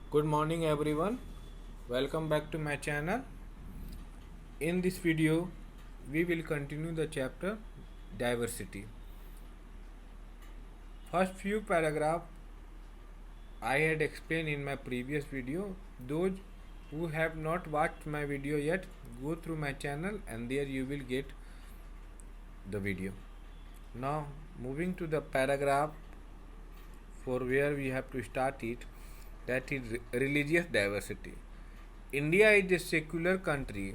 Good morning everyone. Welcome back to my channel. In this video, we will continue the chapter diversity. First few paragraph I had explained in my previous video. Those who have not watched my video yet, go through my channel and there you will get the video. Now, moving to the paragraph for where we have to start it, that is religious diversity. India is a secular country.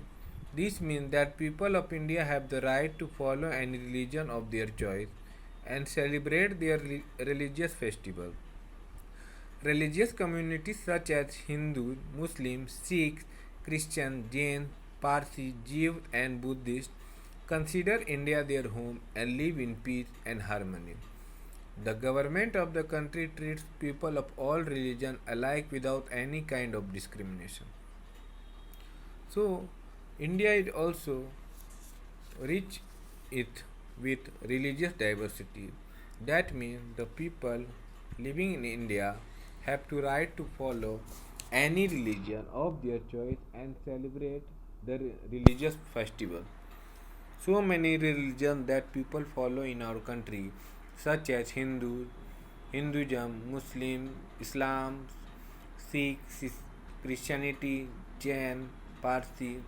This means that people of India have the right to follow any religion of their choice and celebrate their religious festival. Religious communities such as Hindu, Muslim, Sikhs, Christian, Jain, Parsi, Jews, and Buddhists consider India their home and live in peace and harmony. The government of the country treats people of all religions alike without any kind of discrimination. So, India is also rich it with religious diversity. That means the people living in India have to right to follow any religion of their choice and celebrate the religious festival. So many religions that people follow in our country, such as Hinduism, Muslim, Islam, Sikh, Christianity, Jain, Parsi,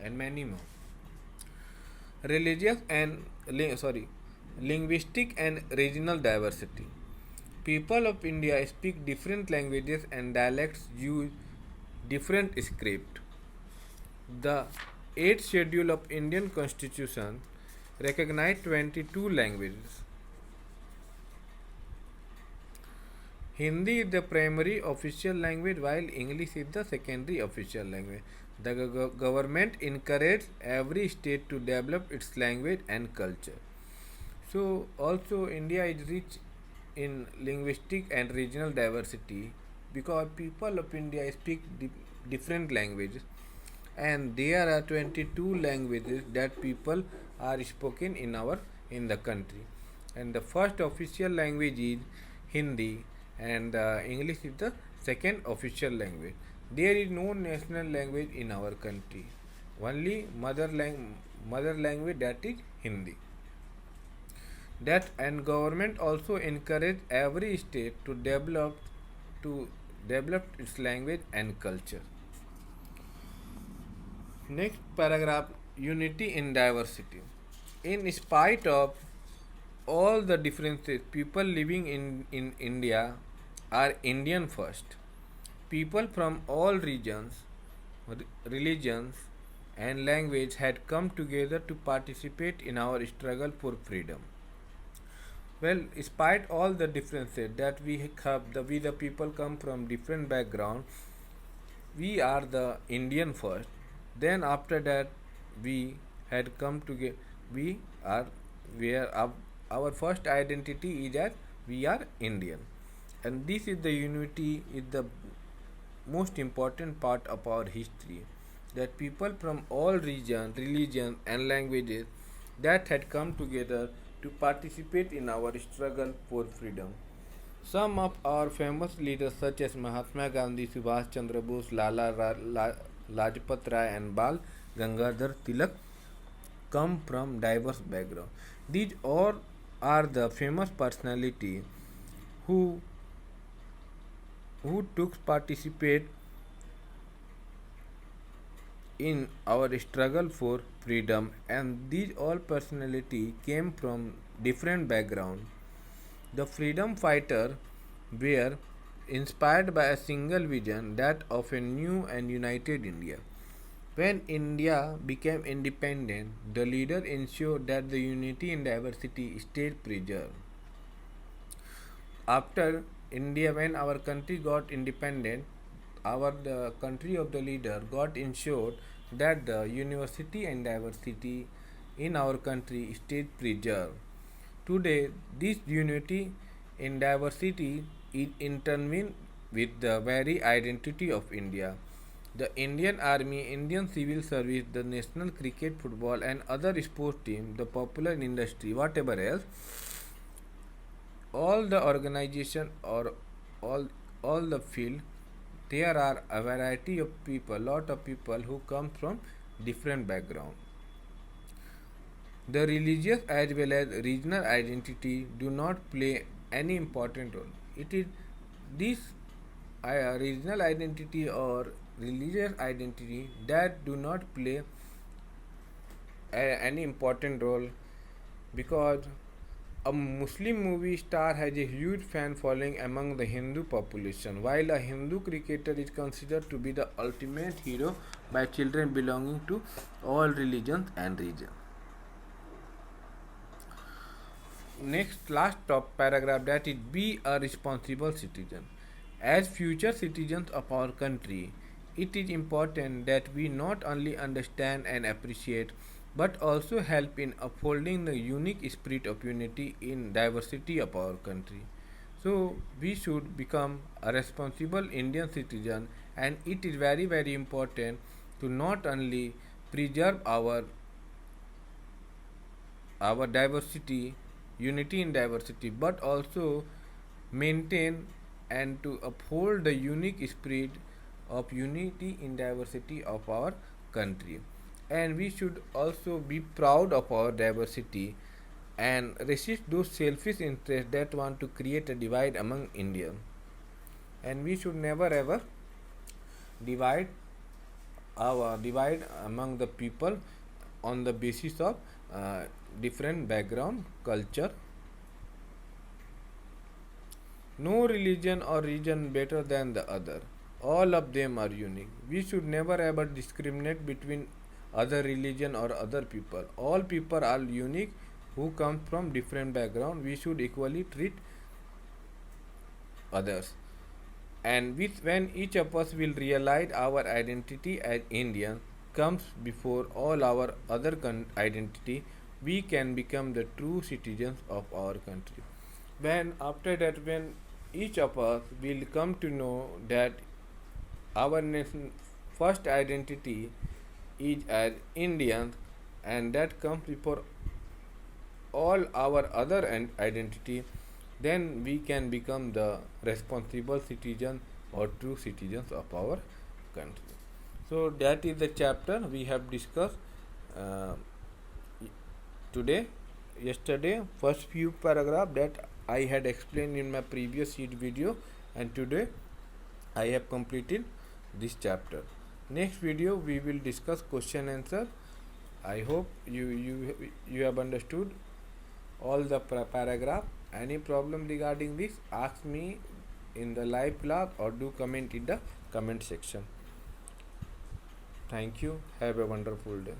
and many more. Religious and linguistic and regional diversity. People of India speak different languages and dialects use different script. The 8th schedule of Indian Constitution recognize 22 languages. Hindi is the primary official language while English is the secondary official language. The government encourages every state to develop its language and culture. So also India is rich in linguistic and regional diversity because people of India speak different languages and there are 22 languages that people are spoken in the country, and the first official language is Hindi and English is the second official language. There is no national language in our country, only mother language, that is Hindi. That and government also encourage every state to develop its language and culture. Next paragraph, unity in diversity. In spite of all the differences, people living in India are Indian first. People from all regions, religions, and language had come together to participate in our struggle for freedom. Well, despite all the differences that we have, we the people come from different background, we are the Indian first. Then after that, we had come together. We are where our first identity is that we are Indian, and this is the unity is the most important part of our history. That people from all regions, religions, and languages that had come together to participate in our struggle for freedom. Some of our famous leaders such as Mahatma Gandhi, Subhash Chandra Bose, Lajpat Rai and Bal Gangadhar Tilak come from diverse backgrounds. These all are the famous personality who took participate in our struggle for freedom, and these all personality came from different background. The freedom fighter were inspired by a single vision, that of a new and united India. When India became independent, the leader ensured that the unity and diversity stayed preserved. After India, when our country got independent, the country of the leader got ensured that the university and diversity in our country stayed preserved. Today, this unity in diversity is intertwined with the very identity of India. The Indian Army, Indian Civil Service, the national cricket, football, and other sports team, the popular industry, whatever else, all the organization or all the field there are a variety of people, lot of people who come from different background. The religious as well as regional identity do not play any important role. It is this regional identity or religious identity that do not play any important role, because a Muslim movie star has a huge fan following among the Hindu population, while a Hindu cricketer is considered to be the ultimate hero by children belonging to all religions and regions. Next, last top paragraph, that is be a responsible citizen. As future citizens of our country, it is important that we not only understand and appreciate but also help in upholding the unique spirit of unity in diversity of our country. So we should become a responsible Indian citizen, and it is very important to not only preserve our diversity, unity in diversity, but also maintain and to uphold the unique spirit of unity in diversity of our country. And we should also be proud of our diversity and resist those selfish interests that want to create a divide among Indians. And we should never ever divide divide among the people on the basis of different background, culture. No religion or region better than the other. All of them are unique. We should never ever discriminate between other religion or other people. All people are unique who come from different background. We should equally treat others. And when each of us will realize our identity as Indian comes before all our other identity, we can become the true citizens of our country. When after that, when each of us will come to know that our nation first identity is as Indians, and that comes before all our other identity, then we can become the responsible citizen or true citizens of our country. So that is the chapter we have discussed uh, today. Yesterday, first few paragraph that I had explained in my previous video, and today I have completed this chapter. Next video we will discuss question answer. I hope you have understood all the paragraph. Any problem regarding this, ask me in the live class or do comment in the comment section. Thank you. Have a wonderful day.